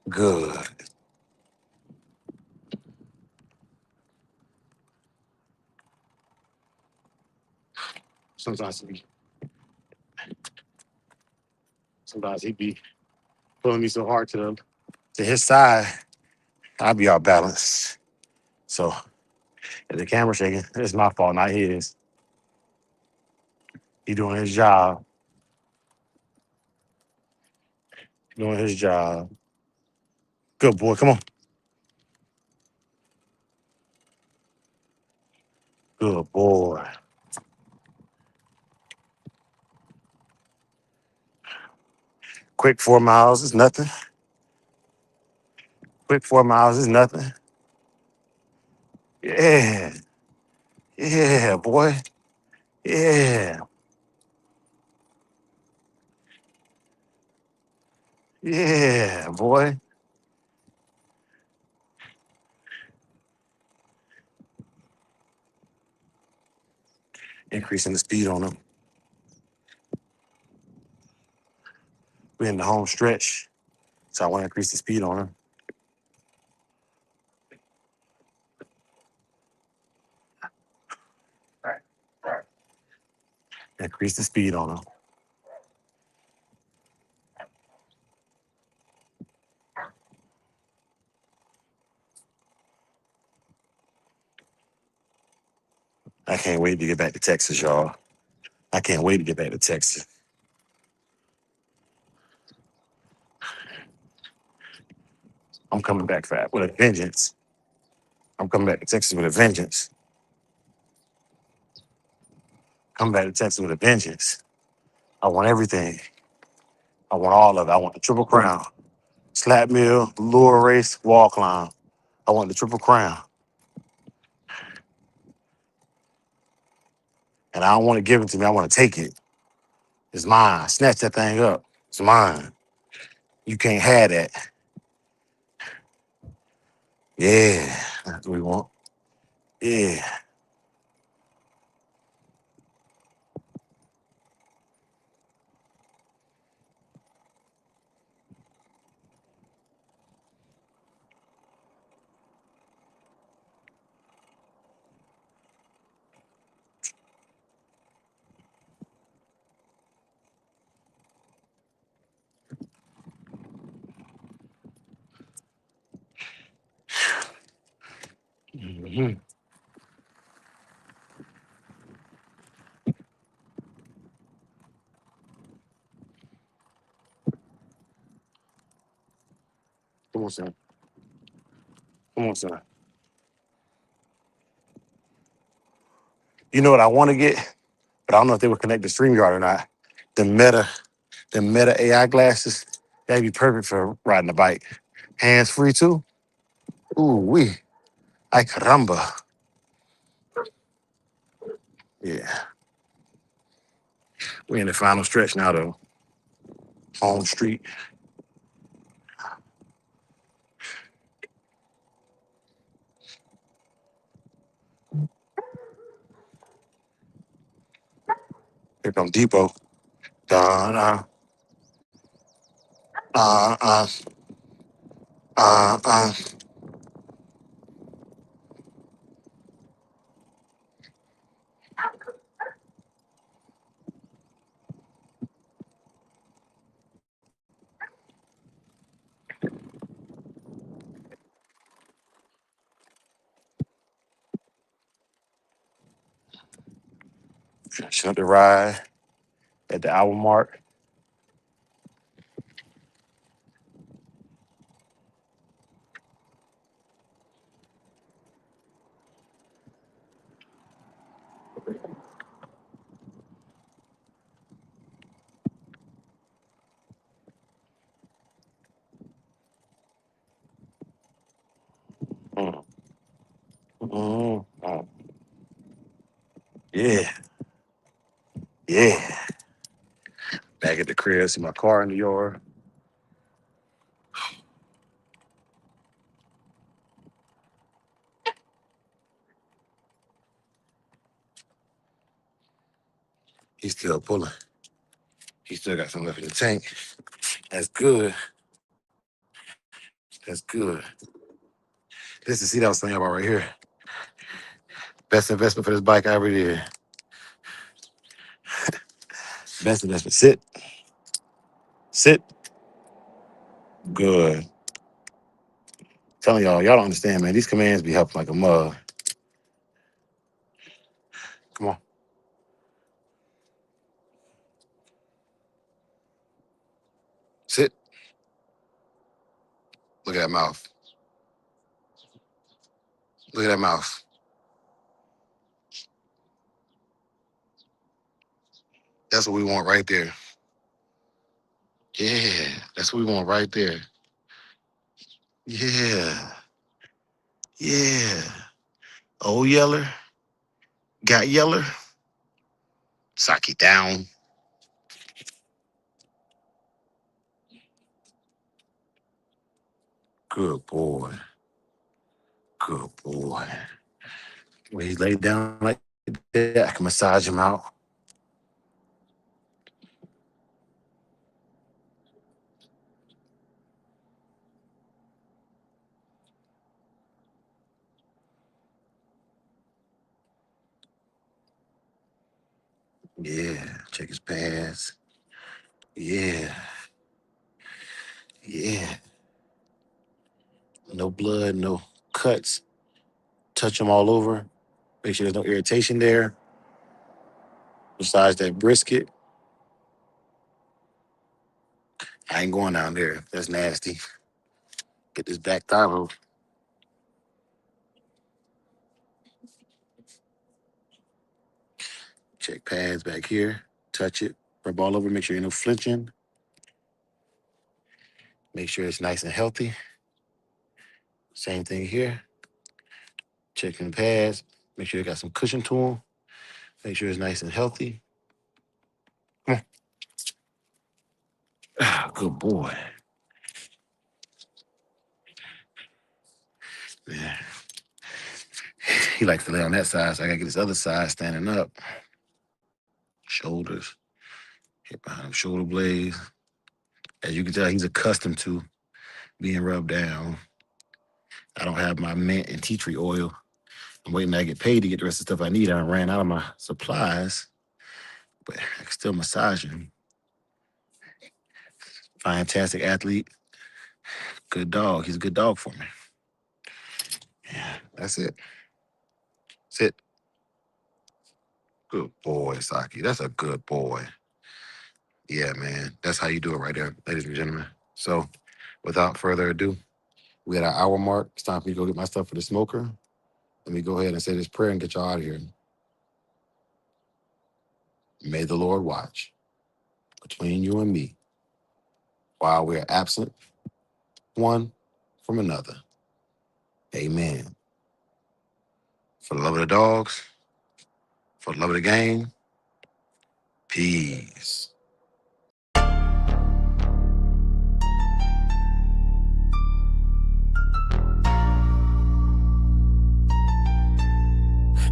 Speaker 1: Good. Sometimes he be, sometimes he be pulling me so hard to his side, I'll be off balance. So if the camera shaking, it's my fault, not his. He doing his job. Doing his job. Good boy. Come on. Good boy. Quick 4 miles is nothing. Quick 4 miles is nothing. Yeah. Yeah, boy. Yeah. Yeah, boy. Increasing the speed on him. We're in the home stretch. So I want to increase the speed on him. Increase the speed on him. I can't wait to get back to Texas, y'all. I can't wait to get back to Texas. I'm coming back fat with a vengeance. I'm coming back to Texas with a vengeance. Coming back to Texas with a vengeance. I want everything. I want all of it. I want the Triple Crown. Slap mill, lure race, wall climb. I want the Triple Crown. And I don't want to give it to me. I want to take it. It's mine. Snatch that thing up. It's mine. You can't have that. Yeah. That's what we want. Yeah. Mhm. Come on, son. Come on, son. You know what I want to get, but I don't know if they would connect to StreamYard or not. The Meta AI glasses. That'd be perfect for riding a bike. Hands free too. Ooh wee. Ay caramba. Yeah. We're in the final stretch now though. Home street. Here come Depot. Dun, uh, uh, uh, uh. Shut the ride at the hour mark. Mm, mm. Yeah. Yeah. Back at the crib, see my car in the yard. He's still pulling. He still got some left in the tank. That's good. That's good. This is the seat I was thinking about right here. Best investment for this bike I ever did. Best investment. Sit. Sit. Good. Telling y'all don't understand, man. These commands be helping like a mug. Come on. Sit. Look at that mouth. Look at that mouth. That's what we want right there. Yeah, that's what we want right there. Yeah. Yeah. Old Yeller. Got Yeller. Sock it down. Good boy. Good boy. When he laid down like that, I can massage him out. Yeah. Check his pads. Yeah. Yeah. No blood, no cuts. Touch him all over. Make sure there's no irritation there. Massage that brisket. I ain't going down there. That's nasty. Get this back thigh rope. Check pads back here. Touch it. Rub all over. Make sure you're no flinching. Make sure it's nice and healthy. Same thing here. Checking the pads. Make sure you got some cushion to them. Make sure it's nice and healthy. Come on. Ah, good boy. Yeah. He likes to lay on that side, so I gotta get this other side standing up. Shoulders. Hit behind him, shoulder blades. As you can tell, he's accustomed to being rubbed down. I don't have my mint and tea tree oil. I'm waiting till I get paid to get the rest of the stuff I need. I ran out of my supplies, but I can still massage him. Fantastic athlete. Good dog. He's a good dog for me. Yeah, that's it. Sit. Good boy, Saki. That's a good boy. Yeah, man. That's how you do it right there, ladies and gentlemen. So, without further ado, we at our hour mark. It's time for me to go get my stuff for the smoker. Let me go ahead and say this prayer and get y'all out of here. May the Lord watch between you and me while we're absent one from another. Amen. For the love of the dogs, for the love of the game, peace.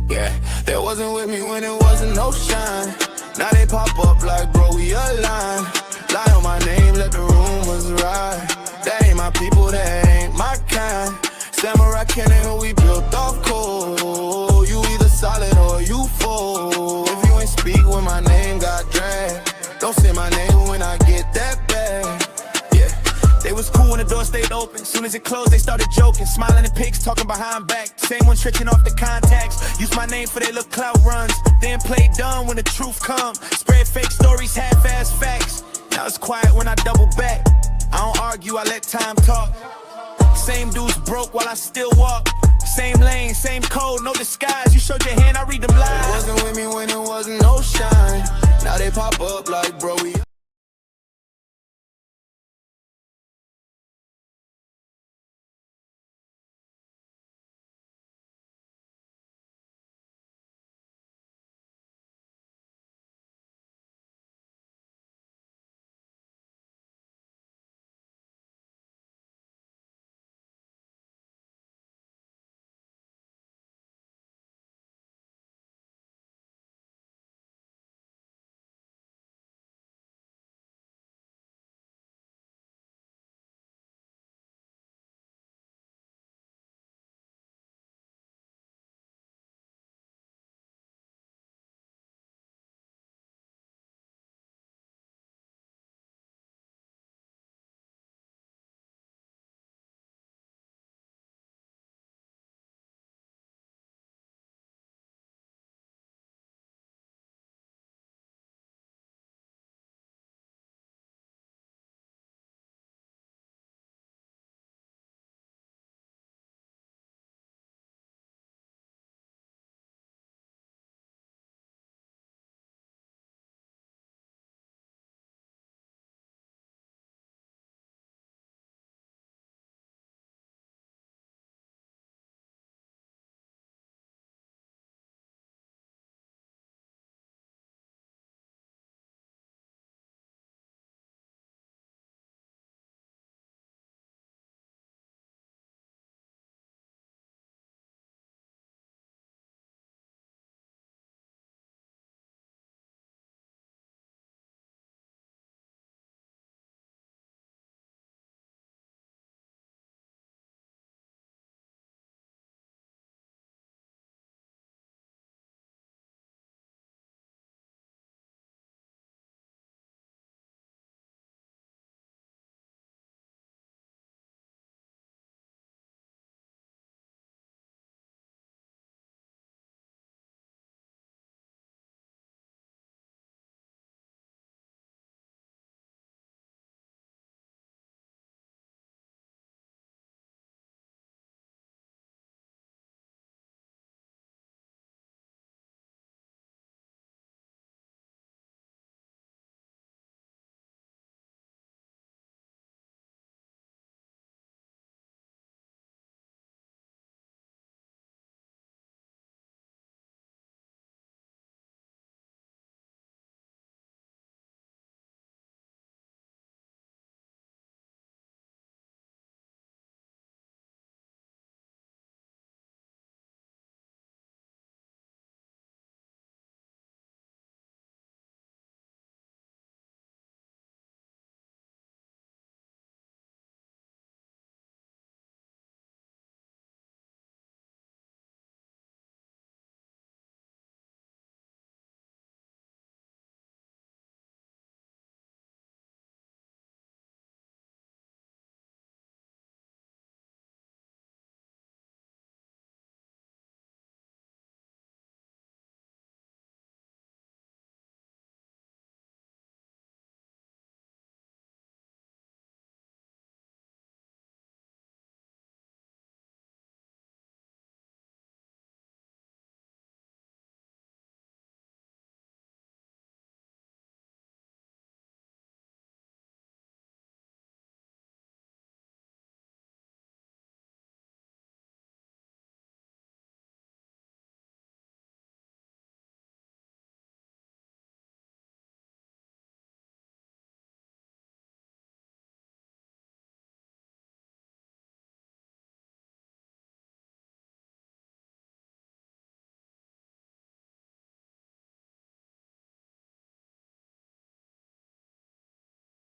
Speaker 2: Yeah, they wasn't with me when it wasn't no shine. Now they pop up like, bro, we aligned. Lie on my name, let the rumors ride. That ain't my people, that ain't my kind. Samurai cannon, who we built off cold. You either solid or you fold. If you ain't speak when my name got dragged, don't say my name when I get that bad. They was cool when the door stayed open. Soon as it closed, they started joking. Smiling at pics, talking behind back. Same one stretching off the contacts. Use my name for their little clout runs. Then play dumb when the truth come. Spread fake stories, half-ass facts. Now it's quiet when I double back. I don't argue, I let time talk. Same dudes broke while I still walk. Same lane, same code, no disguise. You showed your hand, I read them lies. They wasn't with me when it wasn't no shine. Now they pop up like, bro, we